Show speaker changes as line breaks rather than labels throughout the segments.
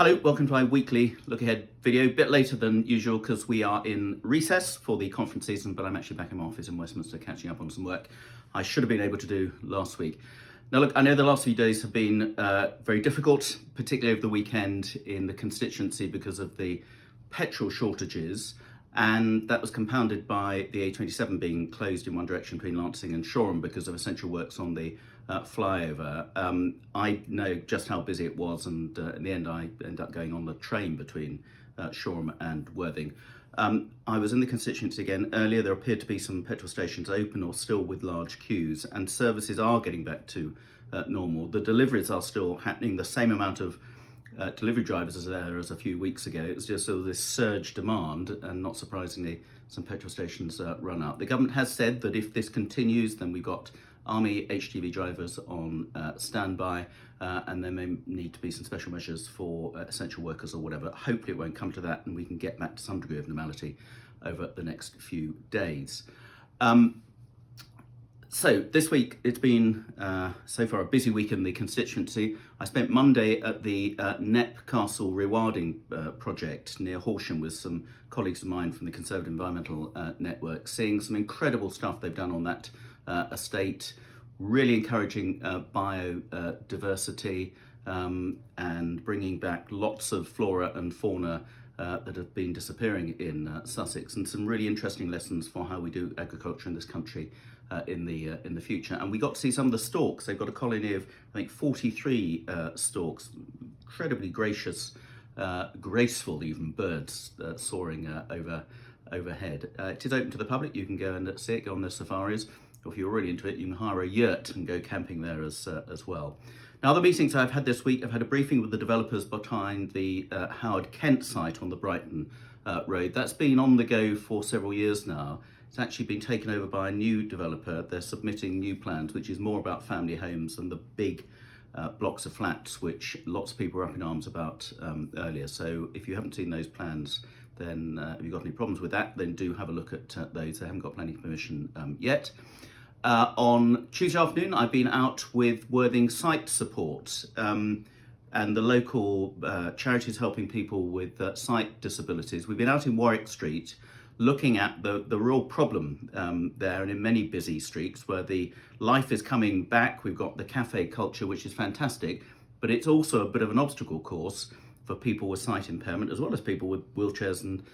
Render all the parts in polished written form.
Hello, welcome to my weekly look ahead video. A bit later than usual because we are in recess for the conference season, but I'm actually back in my office in Westminster catching up on some work I should have been able to do last week. Now look, I know the last few days have been very difficult, particularly over the weekend in the constituency because of the petrol shortages, and that was compounded by the A27 being closed in one direction between Lancing and Shoreham because of essential works on the flyover. I know just how busy it was, and in the end I ended up going on the train between Shoreham and Worthing. I was in the constituency again earlier. There appeared to be some petrol stations open or still with large queues, and services are getting back to normal. The deliveries are still happening. The same amount of delivery drivers as there as a few weeks ago. It was just sort of this surge demand, and not surprisingly, some petrol stations run out. The government has said that if this continues, then we've got Army HGV drivers on standby, and there may need to be some special measures for essential workers or whatever. Hopefully it won't come to that and we can get back to some degree of normality over the next few days. So this week it's been so far a busy week in the constituency. I spent Monday at the Knepp Castle rewilding project near Horsham with some colleagues of mine from the Conservative Environmental Network, seeing some incredible stuff they've done on that estate, really encouraging biodiversity and bringing back lots of flora and fauna that have been disappearing in Sussex, and some really interesting lessons for how we do agriculture in this country in the future. And we got to see some of the storks. They've got a colony of, I think, 43 storks, incredibly gracious, graceful even birds soaring overhead. It is open to the public. You can go and see it, go on the safaris. Or if you're really into it, you can hire a yurt and go camping there as well. Now, the meetings I've had this week, I've had a briefing with the developers behind the Howard Kent site on the Brighton Road. That's been on the go for several years now. It's actually been taken over by a new developer. They're submitting new plans, which is more about family homes and the big blocks of flats, which lots of people were up in arms about earlier. So if you haven't seen those plans, then if you've got any problems with that, then do have a look at those. They haven't got planning permission yet. On Tuesday afternoon, I've been out with Worthing Site Support and the local charities helping people with sight disabilities. We've been out in Warwick Street looking at the real problem there, and in many busy streets where the life is coming back. We've got the cafe culture, which is fantastic, but it's also a bit of an obstacle course for people with sight impairment, as well as people with wheelchairs and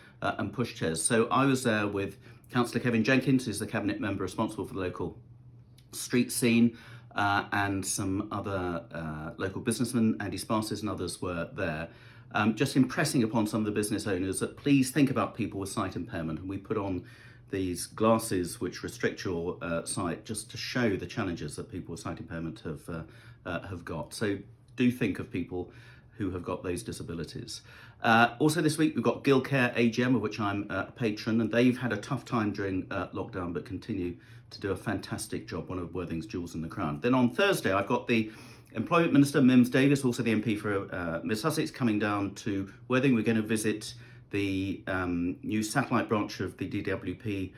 pushchairs. So I was there with Councillor Kevin Jenkins, who's the Cabinet member responsible for the local street scene, and some other local businessmen. Andy Sparsis and others were there, just impressing upon some of the business owners that please think about people with sight impairment. And we put on these glasses which restrict your sight, just to show the challenges that people with sight impairment have got. So do think of people who have got those disabilities. Also this week we've got Guildcare AGM, of which I'm a patron, and they've had a tough time during lockdown but continue to do a fantastic job, one of Worthing's jewels in the crown. Then on Thursday I've got the Employment Minister, Mims Davis, also the MP for Mid Sussex, coming down to Worthing. We're going to visit the new satellite branch of the DWP,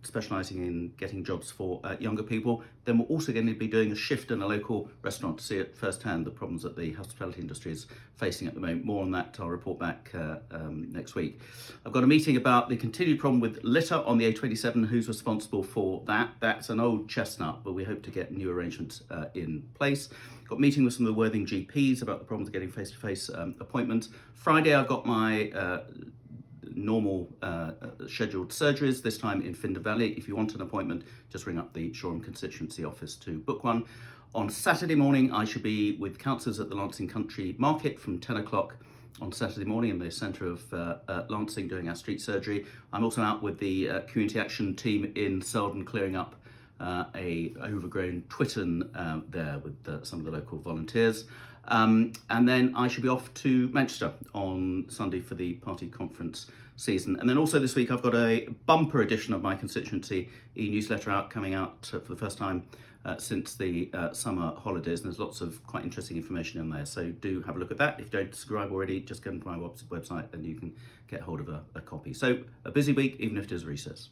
specialising in getting jobs for younger people. Then we're also going to be doing a shift in a local restaurant to see at first hand the problems that the hospitality industry is facing at the moment. More on that, I'll report back next week. I've got a meeting about the continued problem with litter on the A27, who's responsible for that. That's an old chestnut, but we hope to get new arrangements in place. Got a meeting with some of the Worthing GPs about the problems of getting face-to-face appointments. Friday I've got my normal scheduled surgeries, this time in Finder Valley. If you want an appointment, just ring up the Shoreham constituency office to book one. On Saturday morning, I should be with councillors at the Lancing Country Market from 10 o'clock on Saturday morning in the centre of Lancing doing our street surgery. I'm also out with the community action team in Selden clearing up a overgrown Twitton there with some of the local volunteers. And then I should be off to Manchester on Sunday for the party conference season. And then also this week I've got a bumper edition of my constituency e-newsletter coming out for the first time since the summer holidays, and there's lots of quite interesting information in there, so do have a look at that. If you don't subscribe already, just go to my website and you can get hold of a copy. So a busy week, even if it is recess.